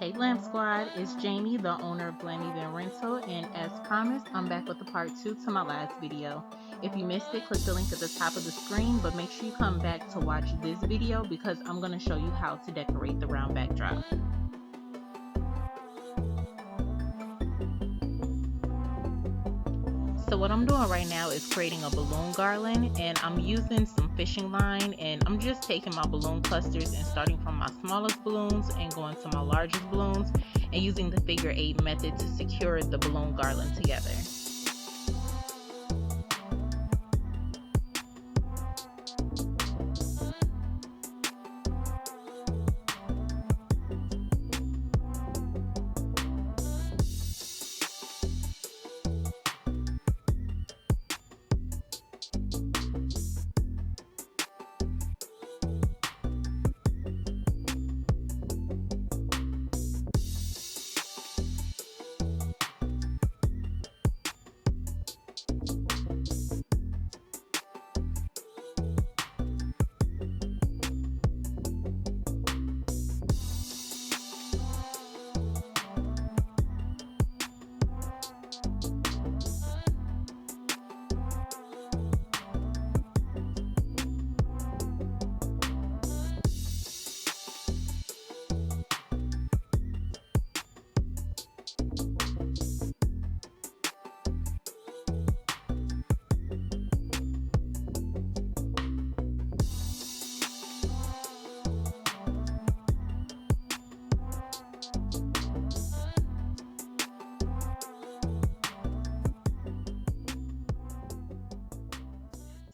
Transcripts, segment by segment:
Hey Glam Squad, it's Jamie, the owner of Glam Event Rental, and as promised, I'm back with the part 2 to my last video. If you missed it, click the link at the top of the screen, but make sure you come back to watch this video because I'm going to show you how to decorate the round backdrop. So what I'm doing right now is creating a balloon garland, and I'm using some fishing line, and I'm just taking my balloon clusters and starting from my smallest balloons and going to my largest balloons and using the figure 8 method to secure the balloon garland together.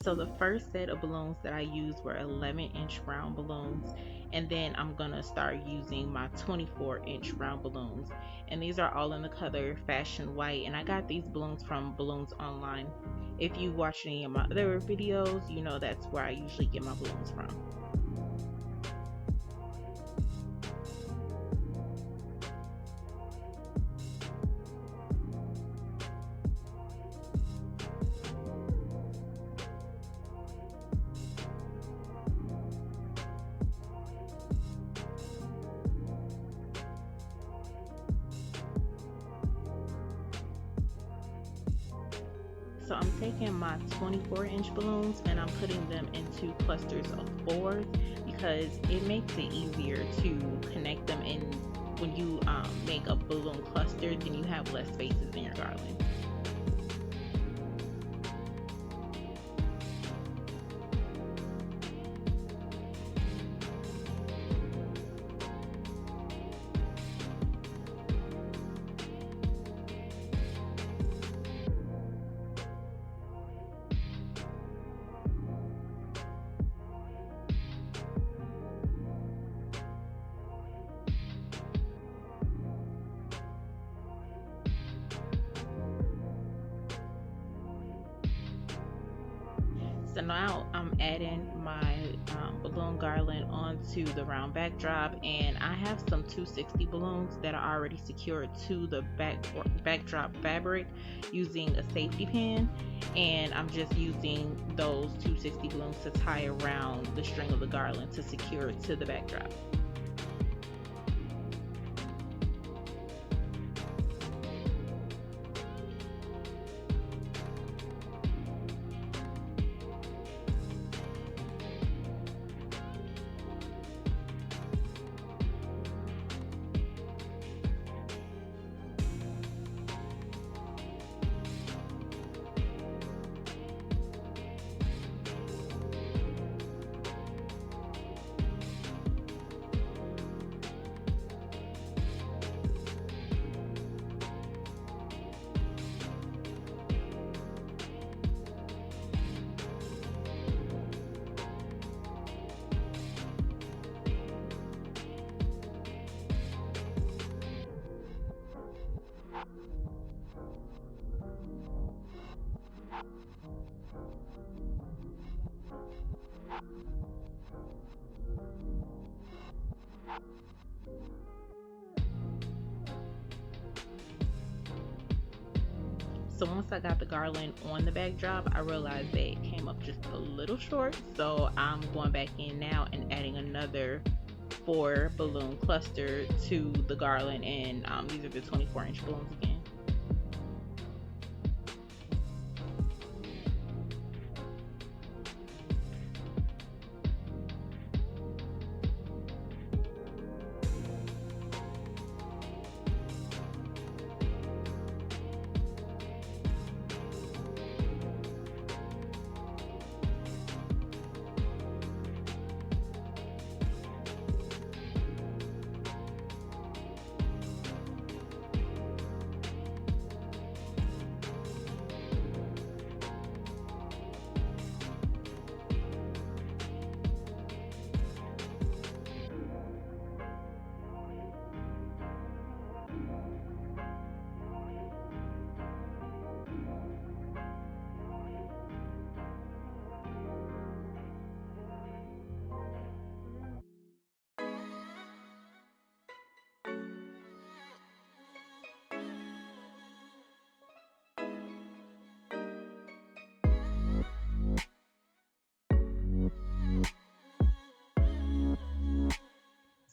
So the first set of balloons that I used were 11-inch round balloons, and then I'm gonna start using my 24-inch round balloons, and these are all in the color Fashion White, and I got these balloons from Balloons Online. If you watch any of my other videos, you know that's where I usually get my balloons from. So I'm taking my 24-inch balloons and I'm putting them into clusters of 4 because it makes it easier to connect them in. When you make a balloon cluster, then you have less spaces in your garland. So now I'm adding my balloon garland onto the round backdrop, and I have some 260 balloons that are already secured to the backdrop fabric using a safety pin, and I'm just using those 260 balloons to tie around the string of the garland to secure it to the backdrop. So once I got the garland on the backdrop, I realized that it came up just a little short. So I'm going back in now and adding another 24 balloon cluster to the garland, and these are the 24-inch balloons again.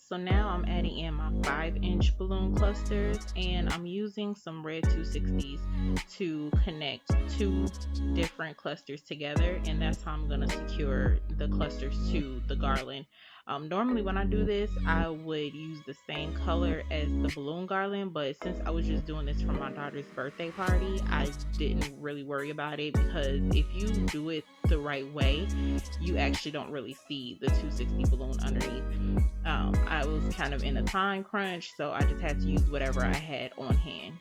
So now I'm adding in my 5-inch balloon clusters, and I'm using some red 260s to connect two different clusters together, and that's how I'm going to secure the clusters to the garland. Normally when I do this, I would use the same color as the balloon garland, but since I was just doing this for my daughter's birthday party, I didn't really worry about it, because if you do it the right way, you actually don't really see the 260 balloon underneath. I was kind of in a time crunch, so I just had to use whatever I had on hand.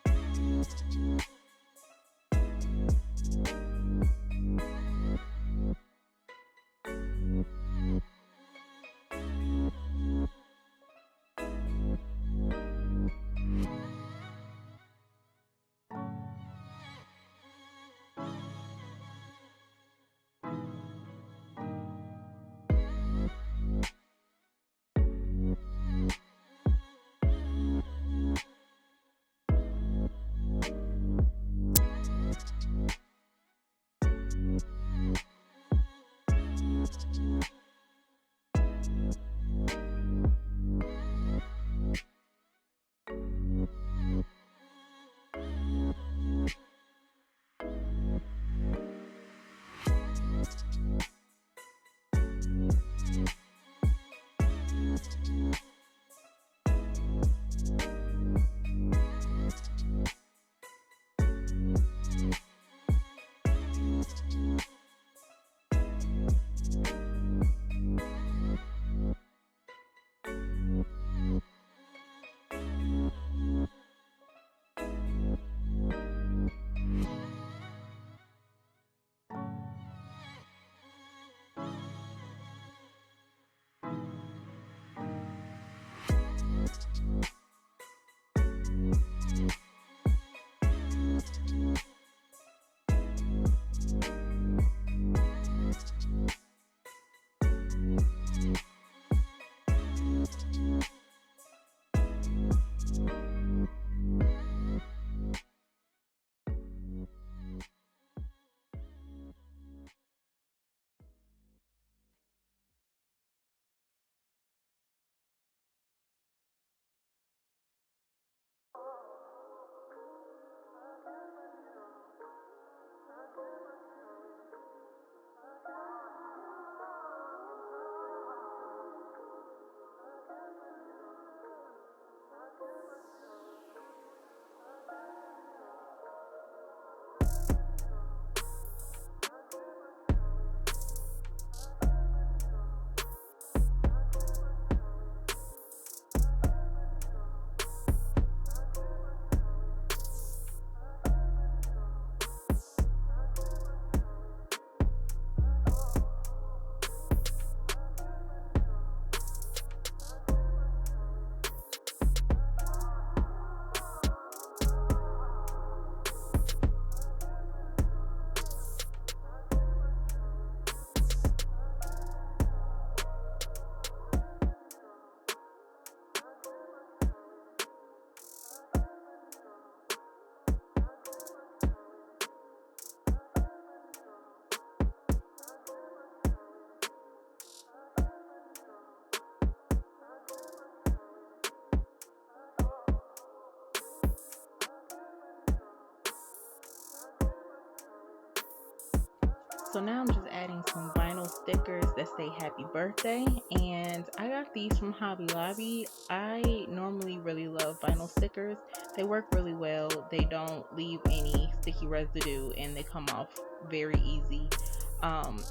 So now I'm just adding some vinyl stickers that say happy birthday, and I got these from Hobby Lobby. I normally really love vinyl stickers. They work really well, they don't leave any sticky residue, and they come off very easy.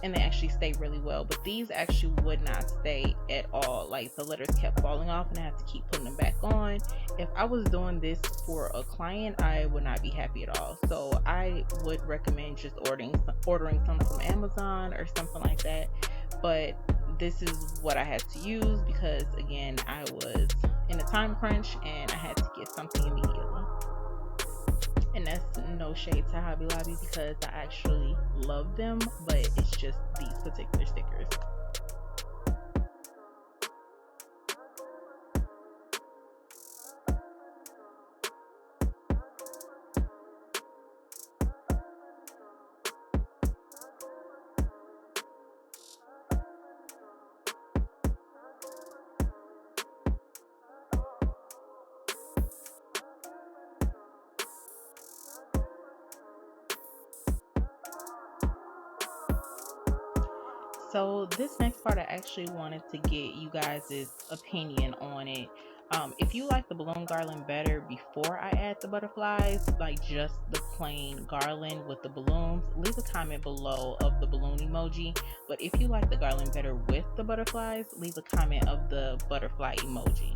And they actually stay really well, but these actually would not stay at all. Like, the letters kept falling off and I had to keep putting them back on. If I was doing this for a client, I would not be happy at all. So I would recommend just ordering some from Amazon or something like that. But this is what I had to use because, again, I was in a time crunch and I had to get something immediately. And that's no shade to Hobby Lobby because I actually love them, but it's just these particular stickers. So this next part, I actually wanted to get you guys' opinion on it. If you like the balloon garland better before I add the butterflies, like just the plain garland with the balloons, leave a comment below of the balloon emoji. But if you like the garland better with the butterflies, leave a comment of the butterfly emoji.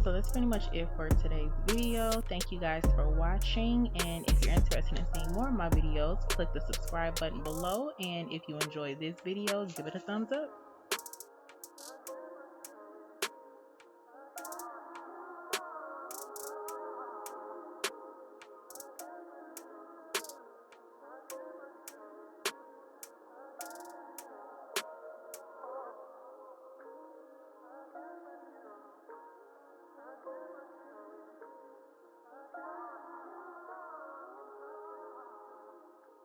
So that's pretty much it for today's video. Thank you guys for watching, and if you're interested in seeing more of my videos, click the subscribe button below, and if you enjoyed this video, give it a thumbs up.